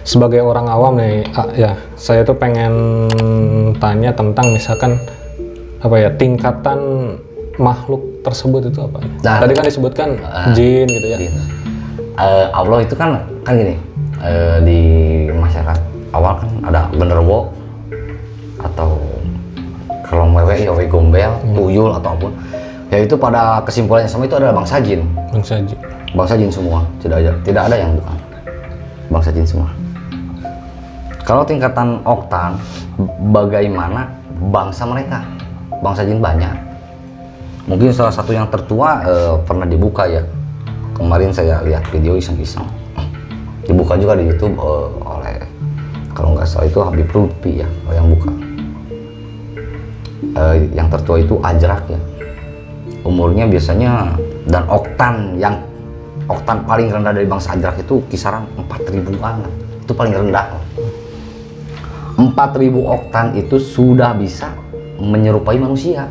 sebagai orang awam nih, ya saya tuh pengen tanya tentang misalkan apa ya, tingkatan makhluk tersebut itu apa? Nah, tadi kan disebutkan jin gitu ya. Allah itu kan gini, di masyarakat awal kan ada genderuwo atau kalau wewe ya wewe gombel, tuyul atau apapun. Ya itu pada kesimpulannya sama itu adalah bangsa jin. Bangsa jin. Bangsa jin semua, tidak ada yang bukan. Bangsa jin semua. Kalau tingkatan oktan, bagaimana bangsa mereka? Bangsa jin banyak. Mungkin salah satu yang tertua pernah dibuka ya. Kemarin saya lihat video iseng-iseng. Dibuka juga di YouTube oleh, kalau nggak salah itu Habib Lutfi ya yang buka. Yang tertua itu Ajrak ya. Umurnya biasanya dan oktan paling rendah dari bangsa Ajrak itu kisaran 4.000-an. Itu paling rendah. 4.000 oktan itu sudah bisa menyerupai manusia.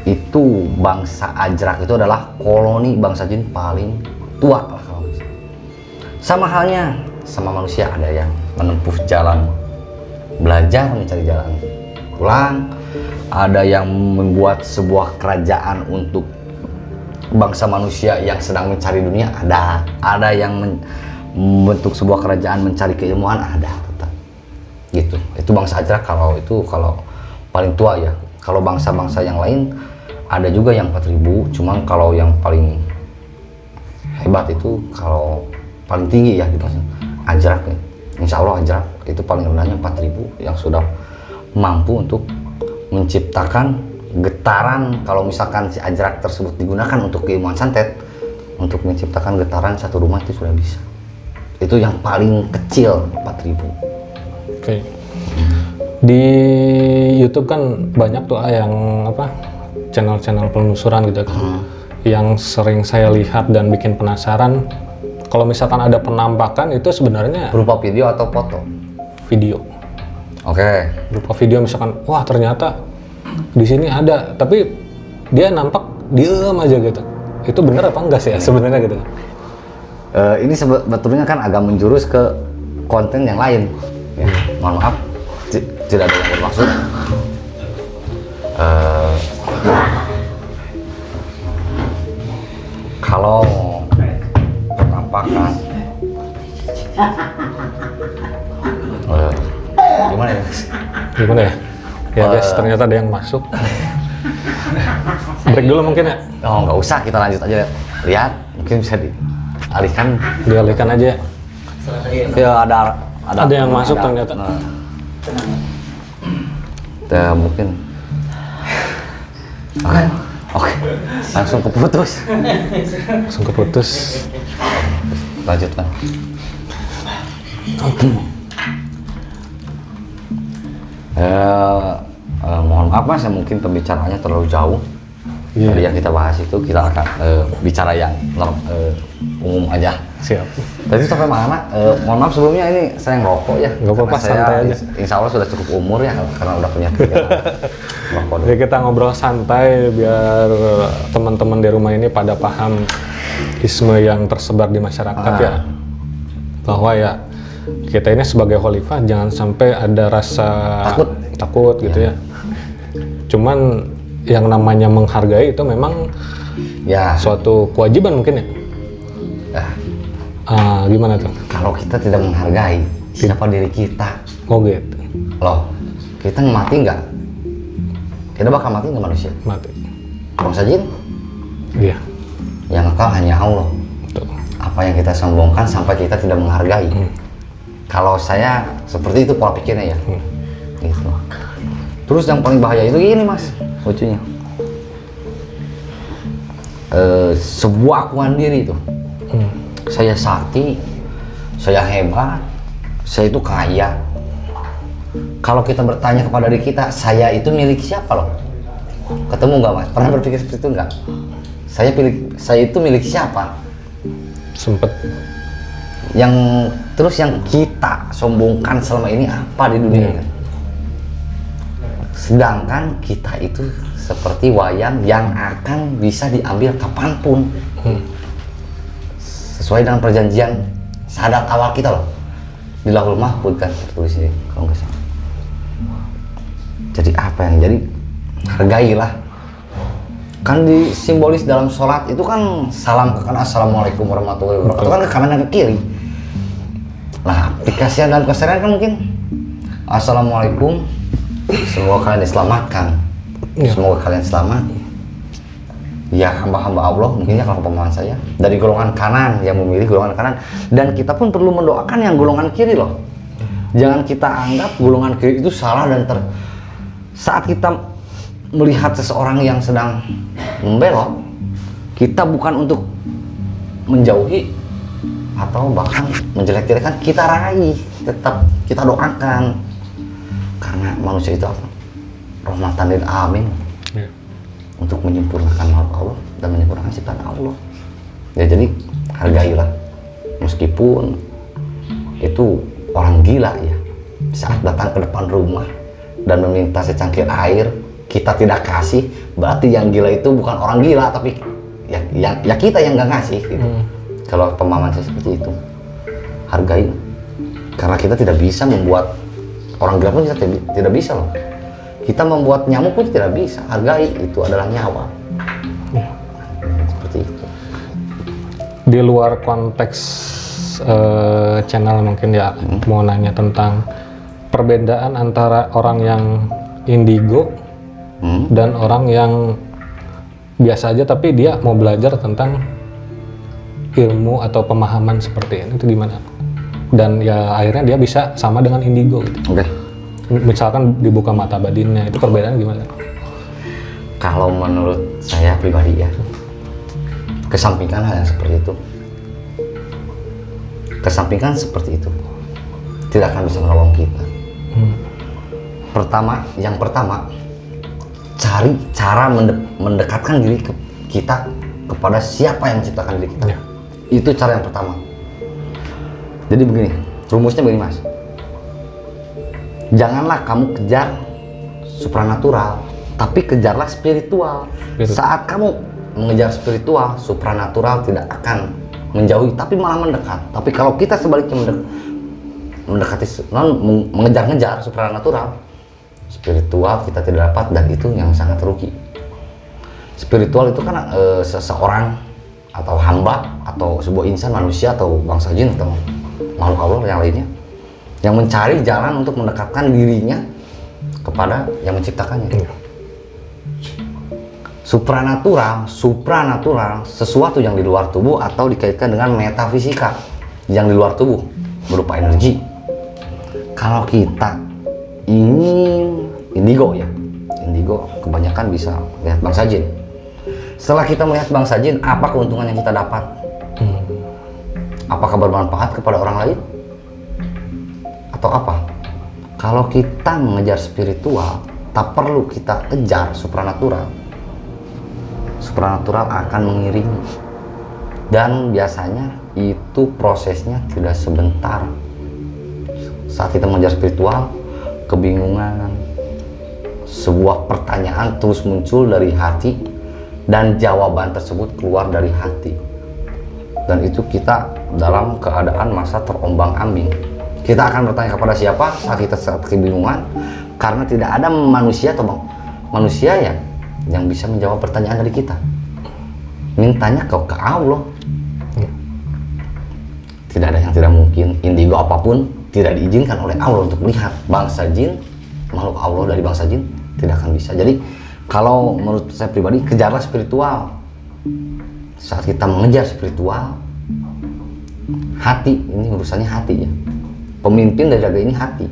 Itu bangsa Ajrak itu adalah koloni bangsa jin paling tua lah kalau bisa. Sama halnya sama manusia, ada yang menempuh jalan belajar mencari jalan pulang, ada yang membuat sebuah kerajaan untuk bangsa manusia yang sedang mencari dunia, ada yang membentuk sebuah kerajaan mencari keilmuan, ada tetap gitu. Itu bangsa Ajrak kalau paling tua ya. Kalau bangsa-bangsa yang lain ada juga yang 4.000, cuman kalau yang paling hebat itu kalau paling tinggi ya gitu Ajrak ya. Insya Allah Ajrak itu paling rendahnya 4.000 yang sudah mampu untuk menciptakan getaran. Kalau misalkan si Ajrak tersebut digunakan untuk keilmuan santet, untuk menciptakan getaran satu rumah itu sudah bisa. Itu yang paling kecil 4.000. Oke. Di YouTube kan banyak tuh yang apa, channel-channel penelusuran gitu kan. Yang sering saya lihat dan bikin penasaran, kalau misalkan ada penampakan itu sebenarnya Berupa video atau foto? video. Oke. Berupa video misalkan, wah ternyata di sini ada, tapi dia nampak diem aja gitu. Itu bener apa enggak sih ya sebenarnya gitu? Ini sebetulnya kan agak menjurus ke konten yang lain. Ya, mohon maaf, tidak ada yang bermaksud. Kalau penampakan, gimana ya? Gimana ya? Ya guys, ternyata ada yang masuk. Break dulu mungkin ya? Oh nggak usah, kita lanjut aja. Lihat, mungkin bisa dialihkan. Dialihkan aja. Ya ada yang masuk ternyata. Ya mungkin. Oke. Langsung keputus. Langsung keputus. Lanjutkan. Mohon maaf mas, mungkin pembicaraannya terlalu jauh. Tadi yang kita bahas itu kita akan bicara yang umum aja. Siap. Tadi sampai mana? Mohon maaf sebelumnya, ini saya ngerokok ya. Nggak apa-apa, santai aja. Insya Allah sudah cukup umur ya karena udah punya rokok. Jadi kita ngobrol santai biar teman-teman di rumah ini pada paham isme yang tersebar di masyarakat ya. Bahwa ya kita ini sebagai khalifah jangan sampai ada rasa takut gitu ya. Cuman yang namanya menghargai itu memang ya suatu kewajiban mungkin ya. Gimana tuh? Kalau kita tidak menghargai siapa diri kita, Oh gitu. loh, kita mati nggak? Kita bakal mati nggak manusia? Mati. Bangsa jin? Iya. Yang kekal hanya Allah. Betul. Apa yang kita sombongkan sampai kita tidak menghargai? Kalau saya seperti itu pola pikirnya ya. Gitu. Terus yang paling bahaya itu gini mas, lucunya. Sebuah akuan diri itu. Saya sakti, saya hebat, saya itu kaya. Kalau kita bertanya kepada diri kita, saya itu milik siapa loh? Ketemu nggak mas? Pernah berpikir seperti itu nggak? Saya itu milik siapa? Sempet. Yang kita sombongkan selama ini apa di dunia ini? Sedangkan kita itu seperti wayang yang akan bisa diambil kapanpun. Sesuai dengan perjanjian sahadat awal kita loh. Di Lauhul Mahfuz kan tertulis ini kalau nggak salah. Jadi apa yang jadi hargailah. Kan disimbolis dalam sholat itu kan salam ke kanan, assalamualaikum warahmatullahi wabarakatuh, kan ke kanan dan ke kiri. Nah aplikasi dalam keseharian kan mungkin assalamualaikum, semoga kalian diselamatkan, semoga kalian selamat ya hamba-hamba Allah, mungkinnya kalau pemahaman saya dari golongan kanan yang memilih golongan kanan, dan kita pun perlu mendoakan yang golongan kiri loh. Jangan kita anggap golongan kiri itu salah dan saat kita melihat seseorang yang sedang membelok, kita bukan untuk menjauhi atau bahkan menjelek-jelekan, kita raih, tetap kita doakan, karena manusia itu apa? Rahmatan lil alamin, untuk menyempurnakan makhluk Allah dan menyempurnakan ciptaan Allah. Ya jadi hargailah, meskipun itu orang gila ya, saat datang ke depan rumah dan meminta secangkir air kita tidak kasih, berarti yang gila itu bukan orang gila, tapi ya kita yang nggak ngasih gitu. Kalau pemahaman saya seperti itu, hargai, karena kita tidak bisa membuat orang gila pun kita tidak bisa loh. Kita membuat nyamuk pun tidak bisa, hargai, itu adalah nyawa. Seperti itu. Di luar konteks channel mungkin ya, mau nanya tentang perbedaan antara orang yang indigo dan orang yang biasa aja tapi dia mau belajar tentang ilmu atau pemahaman seperti ini, itu gimana? Dan ya akhirnya dia bisa sama dengan indigo gitu. Oke. Misalkan dibuka mata batinnya, itu perbedaan gimana? Kalau menurut saya pribadi ya, kesampingkan hal yang seperti itu. Kesampingkan seperti itu tidak akan bisa menolong kita. Yang pertama, cari cara mendekatkan diri kita kepada siapa yang menciptakan diri kita. Itu cara yang pertama. Jadi begini, rumusnya begini mas. Janganlah kamu kejar supranatural, tapi kejarlah spiritual. Saat kamu mengejar spiritual, supranatural tidak akan menjauhi, tapi malah mendekat. Tapi kalau kita sebaliknya mengejar-ngejar supranatural, spiritual kita tidak dapat, dan itu yang sangat rugi. Spiritual itu kan seseorang atau hamba atau sebuah insan, manusia atau bangsa jin atau makhluk Allah yang lainnya, yang mencari jalan untuk mendekatkan dirinya kepada yang menciptakannya. Supranatural sesuatu yang di luar tubuh atau dikaitkan dengan metafisika yang di luar tubuh berupa energi. Kalau kita ingin indigo ya, indigo kebanyakan bisa lihat bangsa jin. Setelah kita melihat bangsa jin, apa keuntungan yang kita dapat? Apakah bermanfaat kepada orang lain? Atau apa? Kalau kita mengejar spiritual, tak perlu kita kejar supranatural. Supranatural akan mengiringi, dan biasanya itu prosesnya tidak sebentar. Saat kita mengejar spiritual, kebingungan, sebuah pertanyaan terus muncul dari hati, dan jawaban tersebut keluar dari hati, dan itu kita dalam keadaan masa terombang-ambing. Kita akan bertanya kepada siapa saat kita kebingungan, karena tidak ada manusia atau manusia yang bisa menjawab pertanyaan dari kita. Mintanya ke Allah. Tidak ada yang tidak mungkin. Indigo apapun tidak diizinkan oleh Allah untuk melihat. Bangsa jin, makhluk Allah dari bangsa jin tidak akan bisa. Jadi kalau menurut saya pribadi, kejarlah spiritual. Saat kita mengejar spiritual, hati, ini urusannya hati ya. Pemimpin dari raga ini hati.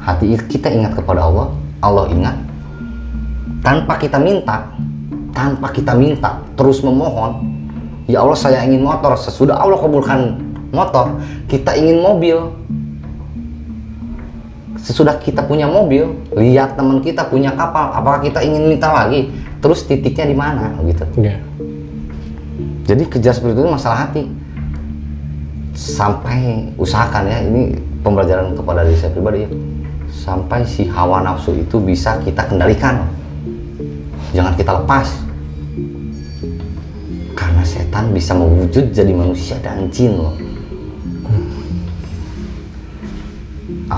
Hati kita ingat kepada Allah, Allah ingat. Tanpa kita minta, terus memohon, ya Allah saya ingin motor. Sesudah Allah kabulkan motor, kita ingin mobil. Sesudah kita punya mobil, lihat teman kita punya kapal, apakah kita ingin minta lagi? Terus titiknya di mana gitu. Jadi kejar spiritual itu masalah hati. Sampai usahakan ya, ini pembelajaran kepada diri saya pribadi ya, sampai si hawa nafsu itu bisa kita kendalikan. Jangan kita lepas, karena setan bisa mewujud jadi manusia dan jin loh.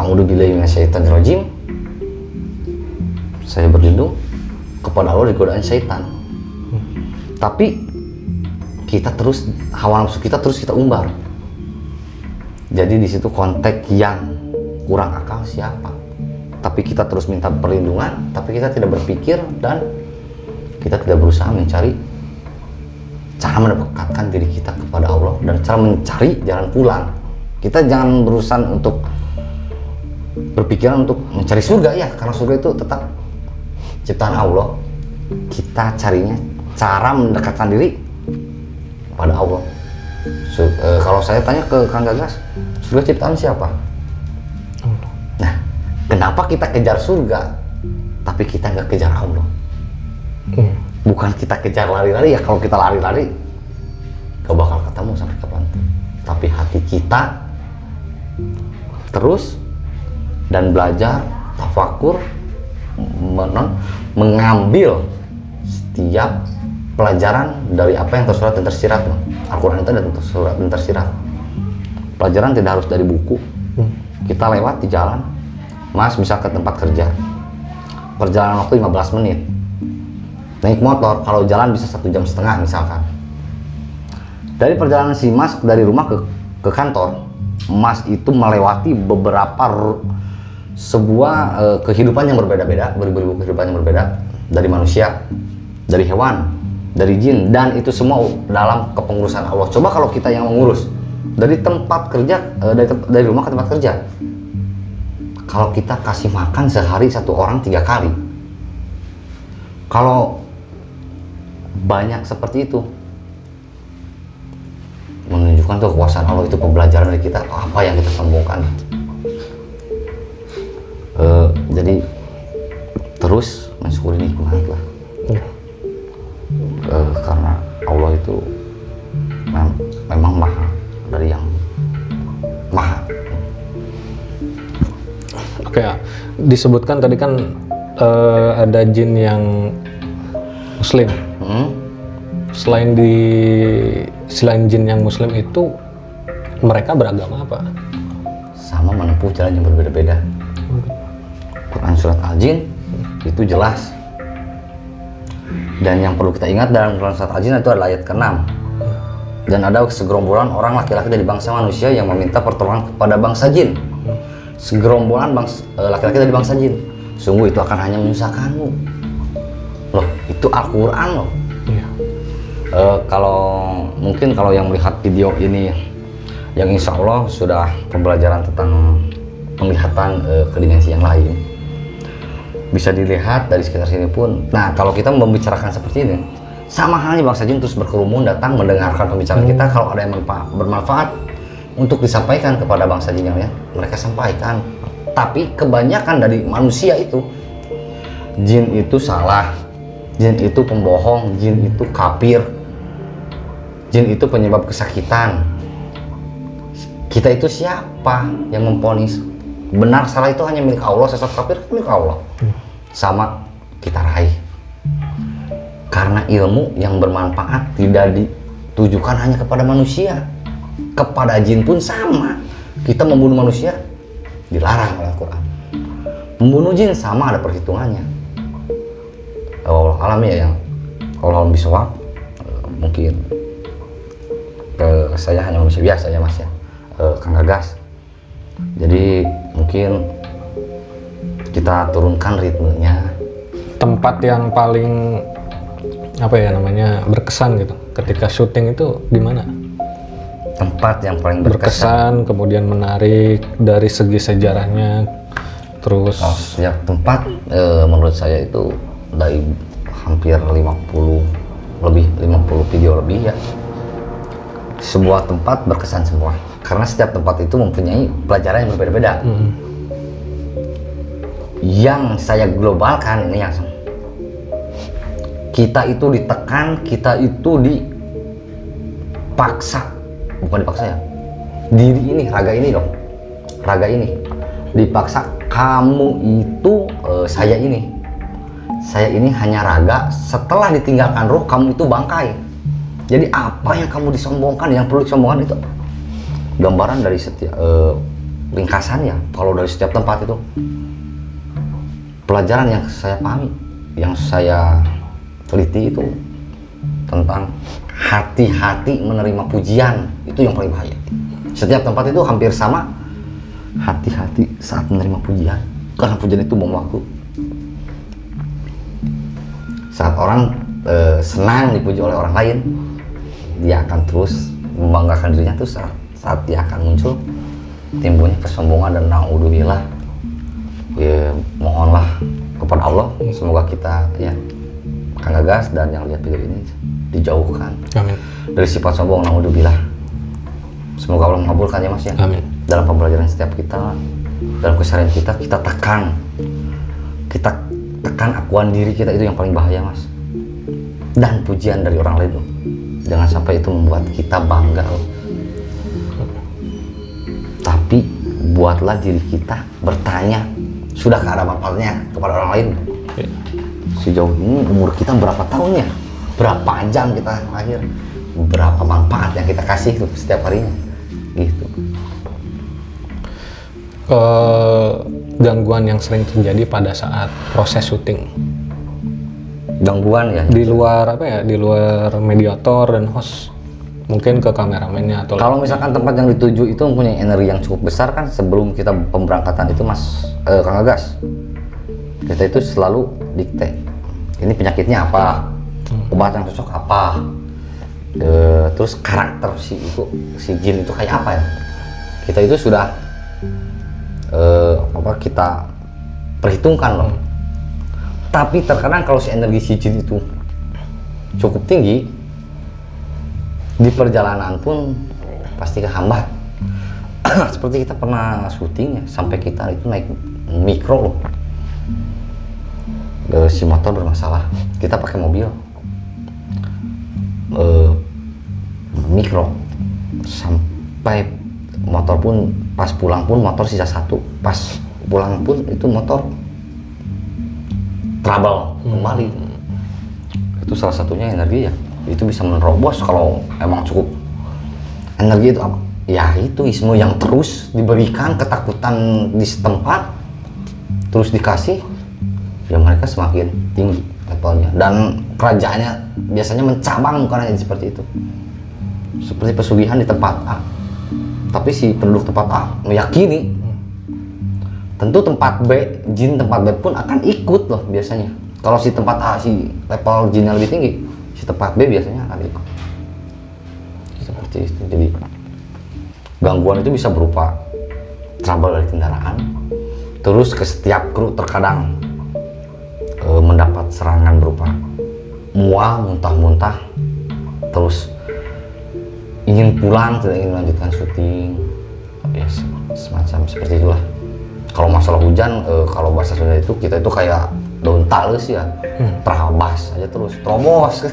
a'udzubillahi minasyaitonirrajim, saya berlindung kepada Allah dari godaan syaitan. Tapi kita terus, hawa nafsu kita terus kita umbar. Jadi di situ konteks yang kurang akal siapa? Tapi kita terus minta perlindungan, tapi kita tidak berpikir dan kita tidak berusaha mencari cara mendekatkan diri kita kepada Allah dan cara mencari jalan pulang. Kita jangan berusaha untuk berpikiran untuk mencari surga ya, karena surga itu tetap ciptaan Allah. Kita carinya cara mendekatkan diri kepada Allah. Kalau saya tanya ke Kang Gagas, surga ciptaan siapa? Nah, kenapa kita kejar surga tapi kita nggak kejar Allah? Bukan kita kejar lari-lari ya, kalau kita lari-lari gak bakal ketemu sampai kapan. Tapi hati kita terus dan belajar, tafakur, mengambil setiap pelajaran dari apa yang tersurat dan tersirat. Al-Quran itu ada tersurat dan tersirat. Pelajaran tidak harus dari buku. Kita lewat di jalan, Mas bisa ke tempat kerja, perjalanan waktu 15 menit. Naik motor, kalau jalan bisa 1,5 jam misalkan. Dari perjalanan si Mas dari rumah ke kantor, Mas itu melewati beberapa sebuah kehidupan yang berbeda-beda, beribu-ribu kehidupan yang berbeda, dari manusia, dari hewan, dari jin, dan itu semua dalam kepengurusan Allah. Coba kalau kita yang mengurus dari tempat kerja, dari rumah ke tempat kerja, kalau kita kasih makan sehari 1 orang 3 kali, kalau banyak seperti itu, menunjukkan tuh kekuasaan Allah. Itu pembelajaran dari kita, apa yang kita sombongkan. Jadi terus mensyukuri nikmat lah. Karena Allah itu memang maha dari yang maha. Oke, disebutkan tadi kan ada jin yang Muslim. Selain jin yang Muslim itu, mereka beragama apa? Sama menempuh jalan yang berbeda-beda. Quran surat Al-Jin itu jelas. Dan yang perlu kita ingat dalam Quran surat Al-Jin itu adalah ayat ke-6. Dan ada segerombolan orang laki-laki dari bangsa manusia yang meminta pertolongan kepada bangsa jin. Segerombolan laki-laki dari bangsa jin. Sungguh itu akan hanya menyusahkanmu. Loh, itu Al-Quran loh. Iya. Kalau yang melihat video ini, yang insya Allah sudah pembelajaran tentang penglihatan ke dimensi yang lain, bisa dilihat dari sekitar sini pun. Nah, kalau kita membicarakan seperti ini, sama halnya bangsa jin terus berkerumun datang mendengarkan pembicaraan kita. Kalau ada yang bermanfaat untuk disampaikan kepada bangsa jin yang lain, mereka sampaikan. Tapi kebanyakan dari manusia itu, jin itu salah, jin itu pembohong, jin itu kafir, jin itu penyebab kesakitan. Kita itu siapa yang memponis? Benar salah itu hanya milik Allah, sesat kafir milik Allah. Sama kita raih. Karena ilmu yang bermanfaat tidak ditujukan hanya kepada manusia, kepada jin pun sama. Kita membunuh manusia dilarang oleh Al-Quran. Membunuh jin sama, ada perhitungannya. Allah alam ya, yang Allah bisawab, mungkin saya hanya manusia biasa ya Mas ya, Kang Gagas. Jadi mungkin kita turunkan ritmenya. Tempat yang paling berkesan gitu ketika syuting itu di mana? Tempat yang paling berkesan, kemudian menarik dari segi sejarahnya, terus setiap tempat menurut saya itu dari hampir 50 video lebih ya. Sebuah tempat berkesan semua karena setiap tempat itu mempunyai pelajaran yang berbeda-beda. Yang saya globalkan ini, yang kita itu ditekan, kita itu dipaksa, bukan dipaksa ya, diri ini, raga ini dong, raga ini dipaksa. Kamu itu saya ini hanya raga, setelah ditinggalkan roh kamu itu bangkai. Jadi apa yang kamu disombongkan, yang perlu disombongkan itu gambaran dari setiap ringkasan ya, kalau dari setiap tempat itu pelajaran yang saya pahami, yang saya teliti itu tentang hati-hati menerima pujian. Itu yang paling bahaya. Setiap tempat itu hampir sama, hati-hati saat menerima pujian, karena pujian itu bom waktu. Saat orang senang dipuji oleh orang lain, dia akan terus membanggakan dirinya. Tuh saat dia akan muncul timbulnya kesombongan dan naudzubillah. Ya, mohonlah kepada Allah semoga kita ya Kang Gagas dan yang lihat video ini dijauhkan Amin. dari sifat sombong, naudzubillah. Semoga Allah mengabulkan ya Mas ya. Amin. Dalam pembelajaran setiap kita, dalam keseharian kita tekan akuan diri kita, itu yang paling bahaya Mas. Dan pujian dari orang lain loh, jangan sampai itu membuat kita bangga loh. Tapi buatlah diri kita bertanya, sudahkah ada manfaatnya kepada orang lain? Ya. Sejauh ini umur kita berapa tahun ya? Berapa jam kita lahir? Berapa manfaat yang kita kasih tuh setiap harinya? Gitu. Gangguan yang sering terjadi pada saat proses syuting Gangguan ya? di luar apa ya, di luar mediator dan host, mungkin ke kameramennya atau Kalau misalkan tempat yang dituju itu mempunyai energi yang cukup besar kan, sebelum kita pemberangkatan itu Mas Kang Gagas, kita itu selalu dikte, ini penyakitnya apa, obat yang cocok apa, terus karakter si jin itu kayak apa ya, kita itu sudah kita perhitungkan loh. Tapi terkadang kalau si energi si jin itu cukup tinggi, di perjalanan pun pasti kehambat. Seperti kita pernah syuting ya, sampai kita itu naik mikro loh. Si motor bermasalah, kita pakai mobil mikro, sampai motor pun pas pulang pun motor sisa satu, pas pulang pun itu motor trouble kembali. Itu salah satunya energi ya, itu bisa menerobos kalau emang cukup energi itu apa ya, itu ismu yang terus diberikan, ketakutan di setempat terus dikasih ya, mereka semakin tinggi levelnya dan kerajaannya biasanya mencabang, bukan hanya seperti itu, seperti pesugihan di tempat A, tapi si penduduk tempat A meyakini tentu tempat B, jin tempat B pun akan ikut loh biasanya. Kalau si tempat A si level jinnya lebih tinggi, si tempat B biasanya akan ikut. Seperti itu. Jadi gangguan itu bisa berupa trouble dari kendaraan, terus ke setiap kru terkadang mendapat serangan berupa mual, muntah-muntah, terus ingin pulang, tidak ingin melanjutkan syuting, ya semacam seperti itulah. Kalau masalah hujan, kalau bahasa Sunda itu kita itu kayak daun talus ya, terabas aja terus, terobos.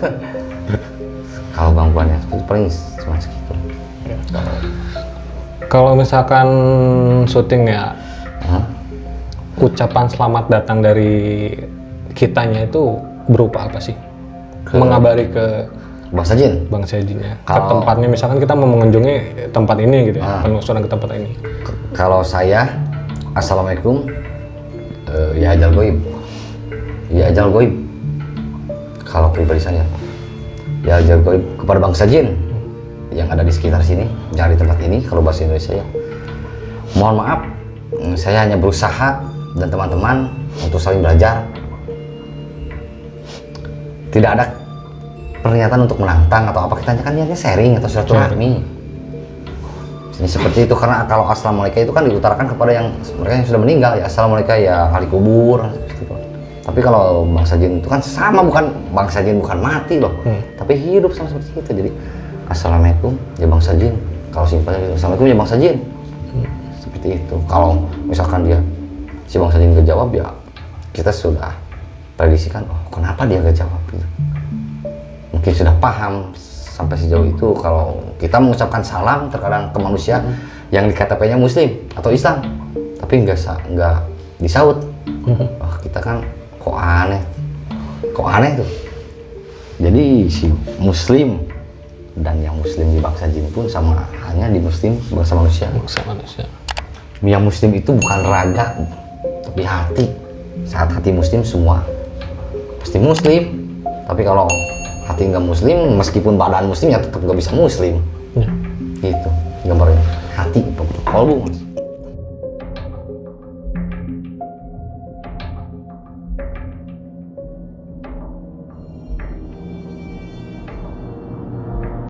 Kalau gangguannya itu paling semacam itu. kalau misalkan syuting ya, ucapan selamat datang dari kitanya itu berupa apa sih? Mengabari ke Bangsa jin? bangsa jinnya, ke tempatnya, misalkan kita mau mengunjungi tempat ini gitu ya, penelusuran ke tempat ini. Kalau saya, assalamualaikum, ya ajal goib, ya ajal goib. Kalau pribadi saya, ya ajal goib kepada bangsa jin yang ada di sekitar sini, jangan di tempat ini. Kalau bahasa Indonesia ya, mohon maaf, saya hanya berusaha dan teman-teman untuk saling belajar. Tidak ada pernyataan untuk menantang atau apa, kita kan niatnya sharing atau silaturahmi. Ini seperti itu, karena kalau assalamualaikum itu kan diutarakan kepada yang mereka yang sudah meninggal ya, assalamualaikum ya ahli kubur gitu. Tapi kalau bangsa jin itu kan sama, bukan bangsa jin bukan mati loh, tapi hidup sama seperti itu. Jadi assalamualaikum ya bangsa jin, kalau simpelnya gitu, assalamualaikum ya bangsa jin. Seperti itu. Kalau misalkan dia si bangsa jin gak jawab ya, kita sudah prediksikan, oh kenapa dia gak jawab gitu. Mungkin sudah paham sampai sejauh itu. Kalau kita mengucapkan salam terkadang ke manusia yang di KTP-nya muslim atau Islam, tapi nggak disaut, oh, kita kan kok aneh tuh. Jadi si muslim dan yang muslim di bangsa jin pun sama, hanya di muslim bangsa manusia. Bangsa manusia. Yang muslim itu bukan raga, tapi hati. Saat hati muslim semua pasti muslim. Tapi kalau hati nggak muslim, meskipun badan muslim ya tetap nggak bisa muslim. Ya. Gitu gambarnya. Hati, kolbu.